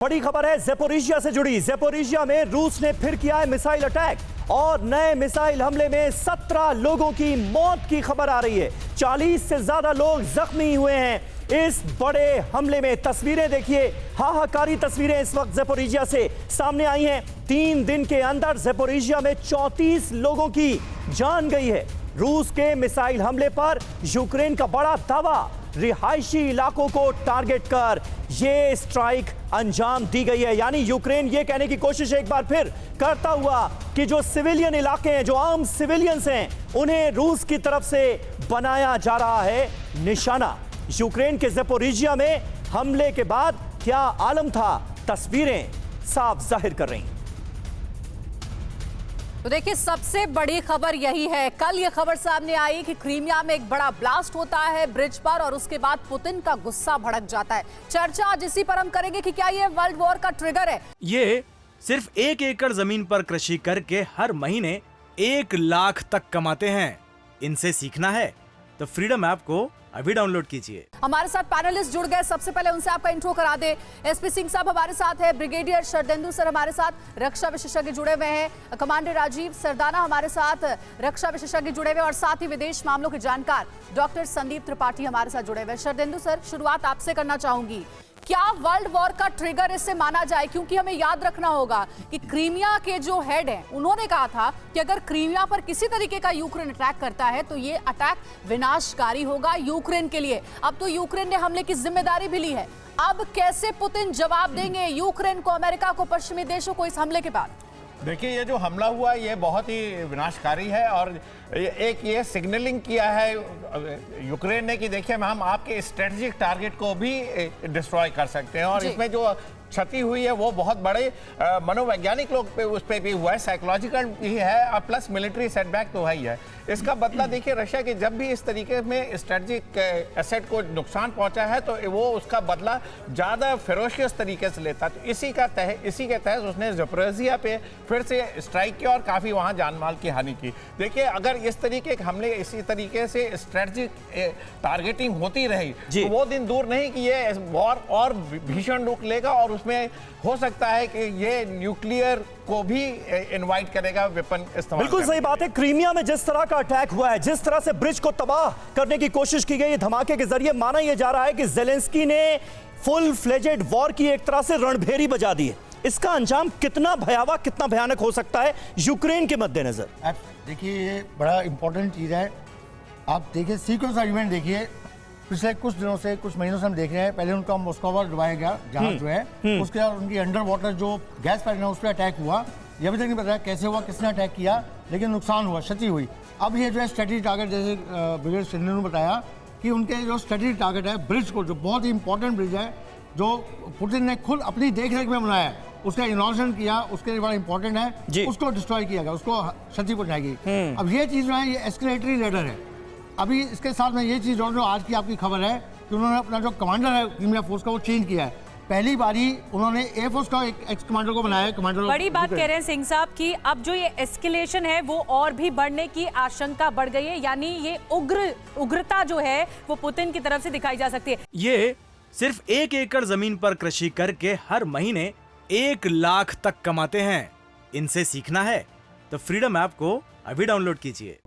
बड़ी खबर है ज़ेपोरिजिया से जुड़ी। ज़ेपोरिजिया में रूस ने फिर किया है मिसाइल अटैक और नए मिसाइल हमले में 17 लोगों की मौत की खबर आ रही है। 40 से ज्यादा लोग जख्मी हुए हैं इस बड़े हमले में। तस्वीरें देखिए, हाहाकारी तस्वीरें इस वक्त ज़ेपोरिजिया से सामने आई हैं। 3 दिन के अंदर ज़ेपोरिजिया में 34 लोगों की जान गई है। रूस के मिसाइल हमले पर यूक्रेन का बड़ा दावा, रिहायशी इलाकों को टारगेट कर ये स्ट्राइक अंजाम दी गई है। यानी यूक्रेन ये कहने की कोशिश एक बार फिर करता हुआ कि जो सिविलियन इलाके हैं, जो आम सिविलियंस हैं, उन्हें रूस की तरफ से बनाया जा रहा है निशाना। यूक्रेन के ज़ेपोरिजिया में हमले के बाद क्या आलम था, तस्वीरें साफ जाहिर कर रही हैं। तो देखिए, सबसे बड़ी खबर यही है। कल ये खबर सामने आई कि क्रीमिया में एक बड़ा ब्लास्ट होता है ब्रिज पर और उसके बाद पुतिन का गुस्सा भड़क जाता है। चर्चा आज इसी पर हम करेंगे कि क्या ये वर्ल्ड वॉर का ट्रिगर है। ये सिर्फ 1 एकड़ जमीन पर कृषि करके हर महीने 1 लाख तक कमाते हैं। इनसे सीखना है तो फ्रीडम ऐप को अभी डाउनलोड कीजिए। हमारे साथ पैनलिस्ट जुड़ गए, सबसे पहले उनसे आपका इंट्रो करा दे। एसपी सिंह साहब हमारे साथ है, ब्रिगेडियर शरदेंदु सर हमारे साथ, रक्षा विशेषज्ञ जुड़े हुए हैं, कमांडर राजीव सरदाना हमारे साथ, रक्षा विशेषज्ञ जुड़े हुए, और साथ ही विदेश मामलों के जानकार डॉक्टर संदीप त्रिपाठी हमारे साथ जुड़े हुए। शरदेंदु सर, शुरुआत आपसे करना चाहूंगी। क्या वर्ल्ड वॉर का ट्रिगर इससे माना जाए? क्योंकि हमें याद रखना होगा कि क्रीमिया के जो हेड हैं, उन्होंने कहा था कि अगर क्रीमिया पर किसी तरीके का यूक्रेन अटैक करता है तो ये अटैक विनाशकारी होगा यूक्रेन के लिए। अब तो यूक्रेन ने हमले की जिम्मेदारी भी ली है। अब कैसे पुतिन जवाब देंगे यूक्रेन को, अमेरिका को, पश्चिमी देशों को इस हमले के बाद? देखिए, ये जो हमला हुआ ये बहुत ही विनाशकारी है और एक ये सिग्नलिंग किया है यूक्रेन ने कि देखिए हम आपके स्ट्रेटेजिक टारगेट को भी डिस्ट्रॉय कर सकते हैं। और इसमें जो क्षति हुई है वो बहुत बड़े मनोवैज्ञानिक लोग पे उस पर भी हुआ है, साइकोलॉजिकल भी है और प्लस मिलिट्री सेटबैक तो है ही है। इसका बदला देखिए, रशिया की जब भी इस तरीके में स्ट्रेटेजिक एसेट को नुकसान पहुंचा है तो वो उसका बदला ज़्यादा फेरोशियस तरीके से लेता है। तो इसी के तहत उसने ज़ेपोरिजिया पे फिर से स्ट्राइक किया और काफ़ी वहाँ जान माल की हानि की। देखिए, अगर इस तरीके के हमले इसी तरीके से स्ट्रेटेजिक टारगेटिंग होती रही तो वो दिन दूर नहीं कि ये वॉर और भीषण रूप लेगा और उसमें हो सकता है कि ये न्यूक्लियर को भी इनवाइट करेगा वेपन इस्तेमाल। बिल्कुल सही बात है। क्रीमिया में जिस तरह का अटैक हुआ है, जिस तरह से ब्रिज को तबाह करने की कोशिश की गई, धमाके के जरिए माना यह जा रहा है कि ज़ेलेंस्की ने फुल फ्लेजेड वॉर की एक तरह से रणभेरी बजा दी है। इसका अंजाम कितना भयावह, कितना भयानक हो सकता है यूक्रेन के मद्देनजर? देखिए, ये बड़ा इंपॉर्टेंट चीज है। आप देखिए, सीक्वेंस ऑफ इवेंट देखिए, पिछले कुछ दिनों से, कुछ महीनों से हम देख रहे हैं। पहले उनका मॉस्को डुबाया गया जहाज जो है, उसके बाद उनकी अंडर वाटर जो गैस पाइपलाइन है उस पर अटैक हुआ। ये अभी तक नहीं पता कैसे हुआ, किसने अटैक किया, लेकिन नुकसान हुआ, क्षति हुई। अब ये जो है स्ट्रेटेजिक टारगेट, जैसे ब्रिगेडियर शरदेंदु ने बताया कि उनके जो स्ट्रेटेजिक टारगेट है ब्रिज को, जो बहुत ही इंपॉर्टेंट ब्रिज है, जो पुतिन ने खुद अपनी देखरेख में बनाया है, उसका इनॉग्रेशन किया, उसके लिए बड़ा इंपॉर्टेंट है, उसको डिस्ट्रॉय किया गया, उसको क्षति पहुंचाएगी। अब ये चीज़ जो है, ये एस्केलेटरी लेडर है। अभी इसके साथ में ये चीज़ जो आज की आपकी खबर है कि उन्होंने अपना जो कमांडर है क्रीमिया फोर्स का वो चेंज किया है। पहली बारी उन्होंने एयरफोर्स का एक एक्स कमांडर को बनाया है। कमांडर बड़ी बात कह रहे हैं सिंह साहब कि अब जो ये एस्केलेशन है वो और भी बढ़ने की आशंका बढ़ गई है। यानी ये उग्रता जो है वो पुतिन की तरफ से दिखाई जा सकती है। ये सिर्फ 1 एकड़ जमीन पर कृषि करके हर महीने 1 लाख तक कमाते हैं। इनसे सीखना है तो फ्रीडम ऐप को अभी डाउनलोड कीजिए।